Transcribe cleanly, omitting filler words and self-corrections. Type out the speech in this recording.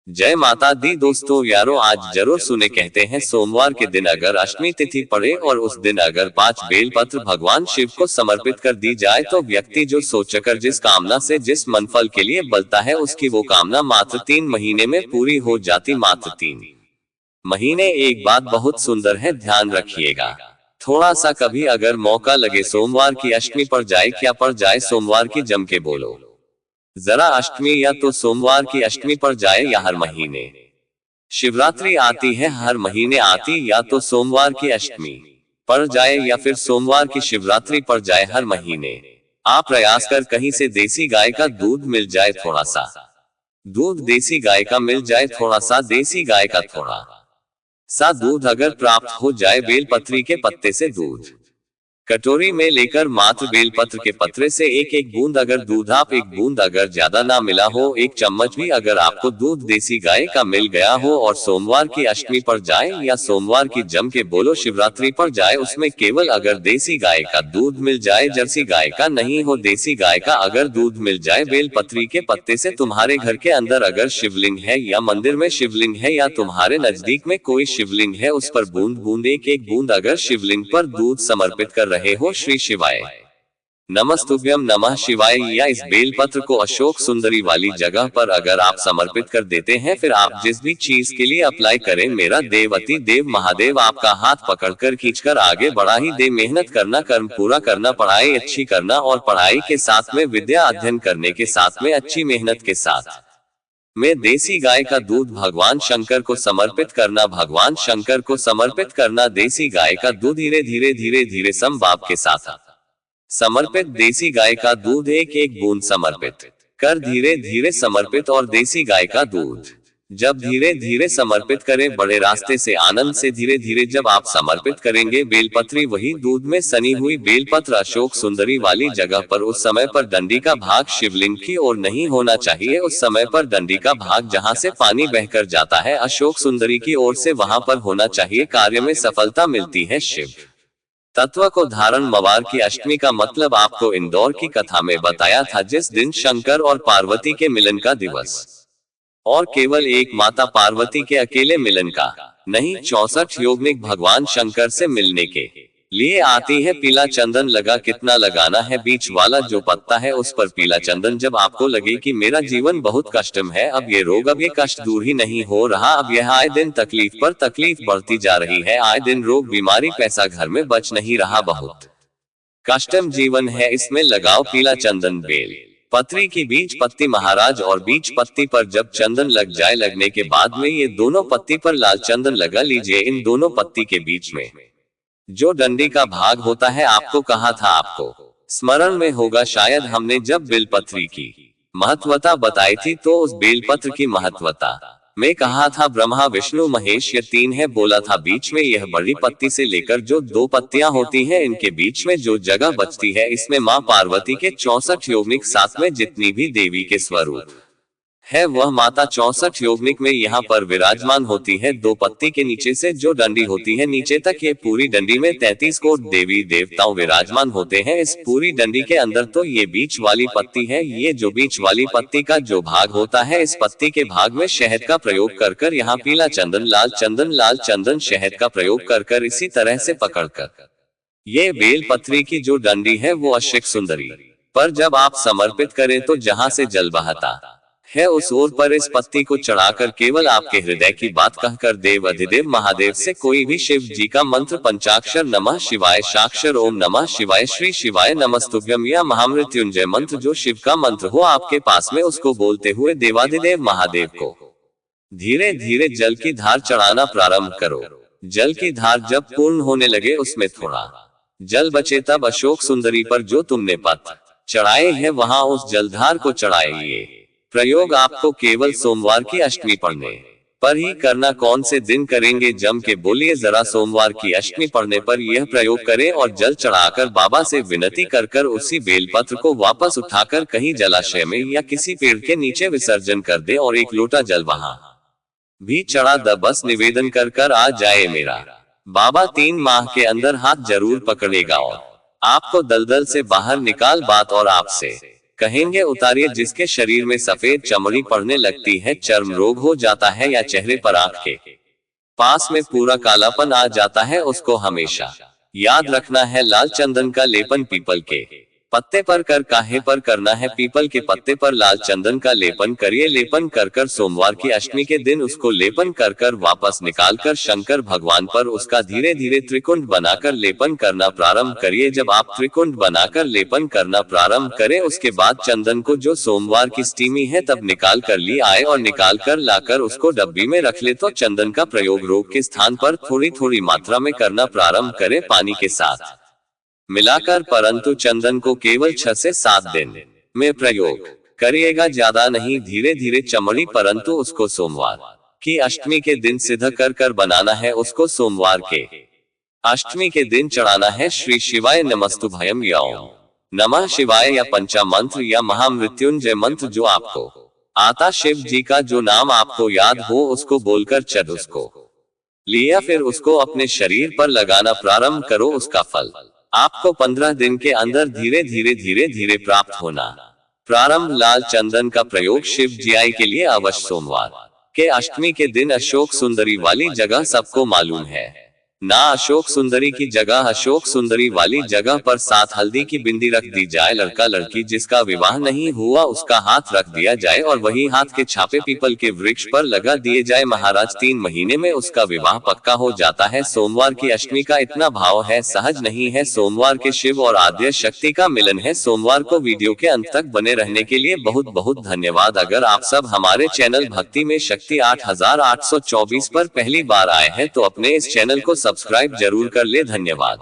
जय माता दी दोस्तों यारो, आज जरूर सुने कहते हैं सोमवार के दिन अगर अष्टमी तिथि पड़े और उस दिन अगर 5 बेलपत्र भगवान शिव को समर्पित कर दी जाए तो व्यक्ति जो सोचकर जिस कामना से जिस मनफल के लिए बलता है उसकी वो कामना मात्र 3 महीने में पूरी हो जाती। मात्र 3 महीने। एक बात बहुत सुंदर है, ध्यान रखिएगा। थोड़ा सा कभी अगर मौका लगे सोमवार की अष्टमी पड़ जाए, क्या पड़ जाए सोमवार की, जम के बोलो जरा। अष्टमी या तो सोमवार की अष्टमी पड़ जाए या हर महीने शिवरात्रि आती है, हर महीने आती, या तो सोमवार की अष्टमी पड़ जाए या फिर सोमवार की शिवरात्रि पड़ जाए हर महीने। आप प्रयास कर कहीं से देसी गाय का दूध मिल जाए, थोड़ा सा दूध देसी गाय का मिल जाए, थोड़ा सा देसी गाय का थोड़ा सा दूध अगर प्राप्त हो जाए, बेलपत्री के पत्ते से दूध कटोरी में लेकर मात्र बेलपत्र के पत्रे से एक एक बूंद अगर दूध, आप एक बूंद अगर ज्यादा ना मिला हो, 1 चम्मच भी अगर आपको दूध देसी गाय का मिल गया हो और सोमवार की अष्टमी पड़ जाए या सोमवार की जम के बोलो शिवरात्रि पड़ जाए, उसमें केवल अगर देसी गाय का दूध मिल जाए, जर्सी गाय का नहीं हो, देसी गाय का अगर दूध मिल जाए बेलपत्री के पत्ते से, तुम्हारे घर के अंदर अगर शिवलिंग है या मंदिर में शिवलिंग है या तुम्हारे नजदीक में कोई शिवलिंग है, उस पर बूंद बूंद एक एक बूंद अगर शिवलिंग पर दूध समर्पित कर रहे हो, श्री शिवाय नमस्तुभ्यम नमः शिवाय, या इस बेलपत्र को अशोक सुंदरी वाली जगह पर अगर आप समर्पित कर देते हैं, फिर आप जिस भी चीज के लिए अप्लाई करें, मेरा देवती देव महादेव आपका हाथ पकड़कर खींचकर आगे बढ़ा ही दे। मेहनत करना, कर्म पूरा करना, पढ़ाई अच्छी करना और पढ़ाई के साथ में विद्या अध्ययन करने के साथ में अच्छी मेहनत के साथ में देसी गाय का दूध भगवान शंकर को समर्पित करना, भगवान शंकर को समर्पित करना। देसी गाय का दूध धीरे धीरे धीरे धीरे समभाव के साथ समर्पित देसी गाय का दूध एक एक बूंद समर्पित कर धीरे धीरे समर्पित, और देसी गाय का दूध जब धीरे धीरे समर्पित करें, बड़े रास्ते से आनंद से धीरे धीरे जब आप समर्पित करेंगे बेलपत्री, वही दूध में सनी हुई बेलपत्र अशोक सुंदरी वाली जगह पर, उस समय पर डंडी का भाग शिवलिंग की ओर नहीं होना चाहिए, उस समय पर डंडी का भाग जहां से पानी बहकर जाता है अशोक सुंदरी की ओर से वहां पर होना चाहिए। कार्य में सफलता मिलती है। शिव तत्व को धारण। मवार की अष्टमी का मतलब आपको इंदौर की कथा में बताया था, जिस दिन शंकर और पार्वती के मिलन का दिवस, और केवल एक माता पार्वती के अकेले मिलन का नहीं, 64 योगनिक भगवान शंकर से मिलने के लिए आती है। पीला चंदन लगा, कितना लगाना है, बीच वाला जो पत्ता है उस पर पीला चंदन। जब आपको लगे कि मेरा जीवन बहुत कष्टम है, अब ये रोग, अब ये कष्ट दूर ही नहीं हो रहा, अब यह आए दिन तकलीफ पर तकलीफ बढ़ती जा रही है, आए दिन रोग बीमारी, पैसा घर में बच नहीं रहा, बहुत कष्टम जीवन है, इसमें लगाओ पीला चंदन। बेल पत्री की बीज पत्ती महाराज, और बीज पत्ती पर जब चंदन लग जाए, लगने के बाद में ये दोनों पत्ती पर लाल चंदन लगा लीजिए। इन दोनों पत्ती के बीच में जो डंडी का भाग होता है, आपको कहा था, आपको स्मरण में होगा शायद, हमने जब बेलपत्री की महत्वता बताई थी तो उस बेलपत्र की महत्वता में कहा था ब्रह्मा विष्णु महेश ये 3 है, बोला था बीच में यह बड़ी पत्ती से लेकर जो 2 पत्तियां होती हैं, इनके बीच में जो जगह बचती है, इसमें मां पार्वती के 64 योगनिक, साथ में जितनी भी देवी के स्वरूप है वह माता 64 योगनिक में यहाँ पर विराजमान होती है। 2 पत्ती के नीचे से जो डंडी होती है नीचे तक, ये पूरी डंडी में 33 कोट देवी देवताओं विराजमान होते हैं। इस पूरी डंडी के अंदर तो ये बीच वाली पत्ती है, ये जो बीच वाली पत्ती का जो भाग होता है, इस पत्ती के भाग में शहद का प्रयोग कर कर, यहाँ पीला चंदन, लाल चंदन, शहद का प्रयोग कर कर, इसी तरह से पकड़ कर ये बेलपत्री की जो डंडी है वो अशोक सुंदरी पर जब आप समर्पित करें तो जहाँ से जल बहता है उस ओर पर इस पत्ती को चढ़ाकर केवल आपके हृदय की बात कहकर देव अधिदेव महादेव से कोई भी शिव जी का मंत्र, पंचाक्षर नमः शिवाय, शाक्षर ओम नमः शिवाय, श्री शिवाय नमस्तुभ्यम या महामृत्युंजय मंत्र जो शिव का मंत्र हो आपके पास में, उसको बोलते हुए देवाधिदेव महादेव को धीरे धीरे जल की धार चढ़ाना प्रारंभ करो। जल की धार जब पूर्ण होने लगे, उसमें थोड़ा जल बचे, तब अशोक सुंदरी पर जो तुमने पत्थर चढ़ाए हैं वहां उस जलधार को चढ़ाइए। प्रयोग आपको केवल सोमवार की अष्टमी पढ़ने पर ही करना। कौन से दिन करेंगे, जम के बोलिए जरा। सोमवार की अष्टमी पढ़ने पर यह प्रयोग करें और जल चढ़ाकर बाबा से विनती कर कर उसी बेलपत्र को वापस उठाकर कहीं जलाशय में या किसी पेड़ के नीचे विसर्जन कर दे और 1 लोटा जल वहां भी चढ़ा द, बस निवेदन कर कर आ जाए मेरा बाबा 3 माह के अंदर हाथ जरूर पकड़ेगा और आपको दलदल से बाहर निकाल बात और आपसे कहेंगे उतारिए जिसके शरीर में सफेद चमड़ी पड़ने लगती है, चर्म रोग हो जाता है या चेहरे पर आंख के पास में पूरा कालापन आ जाता है, उसको हमेशा याद रखना है लाल चंदन का लेपन पीपल के पत्ते पर कर काहे पर करना है, पीपल के पत्ते पर लाल चंदन का लेपन करिए। लेपन कर सोमवार की अष्टमी के दिन उसको लेपन कर वापस निकालकर शंकर भगवान पर उसका धीरे धीरे त्रिकुंड बनाकर लेपन करना प्रारंभ करिए। जब आप त्रिकुंड बनाकर लेपन करना प्रारंभ करें, उसके बाद चंदन को जो सोमवार की स्टीमी है तब निकाल कर ली आए और निकाल कर लाकर उसको डब्बी में रख ले। तो चंदन का प्रयोग रोग के स्थान पर थोड़ी थोड़ी मात्रा में करना प्रारंभ करें पानी के साथ मिलाकर, परंतु चंदन को केवल 6 से 7 दिन में प्रयोग करिएगा, ज्यादा नहीं, धीरे धीरे चमड़ी। परंतु उसको सोमवार की अष्टमी के दिन सिद्ध कर बनाना है। उसको सोमवार के अष्टमी के दिन चढ़ाना है श्री शिवाय नमस्तुभयम या ओम नमः शिवाय या पंचा मंत्र या महामृत्युंजय मंत्र जो आपको आता, शिव जी का जो नाम आपको याद हो उसको बोलकर चढ़ उसको लिया, फिर उसको अपने शरीर पर लगाना प्रारंभ करो। उसका फल आपको 15 दिन के अंदर धीरे धीरे प्राप्त होना प्रारंभ। लाल चंदन का प्रयोग शिव जी के लिए अवश्य सोमवार के अष्टमी के दिन अशोक सुंदरी वाली जगह सबको मालूम है ना, अशोक सुंदरी की जगह अशोक सुंदरी वाली जगह पर 7 हल्दी की बिंदी रख दी जाए। लड़का लड़की जिसका विवाह नहीं हुआ उसका हाथ रख दिया जाए और वही हाथ के छापे पीपल के वृक्ष पर लगा दिए जाए। महाराज 3 महीने में उसका विवाह पक्का हो जाता है। सोमवार की अष्टमी का इतना भाव है, सहज नहीं है। सोमवार के शिव और आद्य शक्ति का मिलन है। सोमवार को वीडियो के अंत तक बने रहने के लिए बहुत बहुत धन्यवाद। अगर आप सब हमारे चैनल भक्ति में शक्ति 8824 पर पहली बार आए हैं तो अपने इस चैनल को सब्सक्राइब जरूर कर ले। धन्यवाद।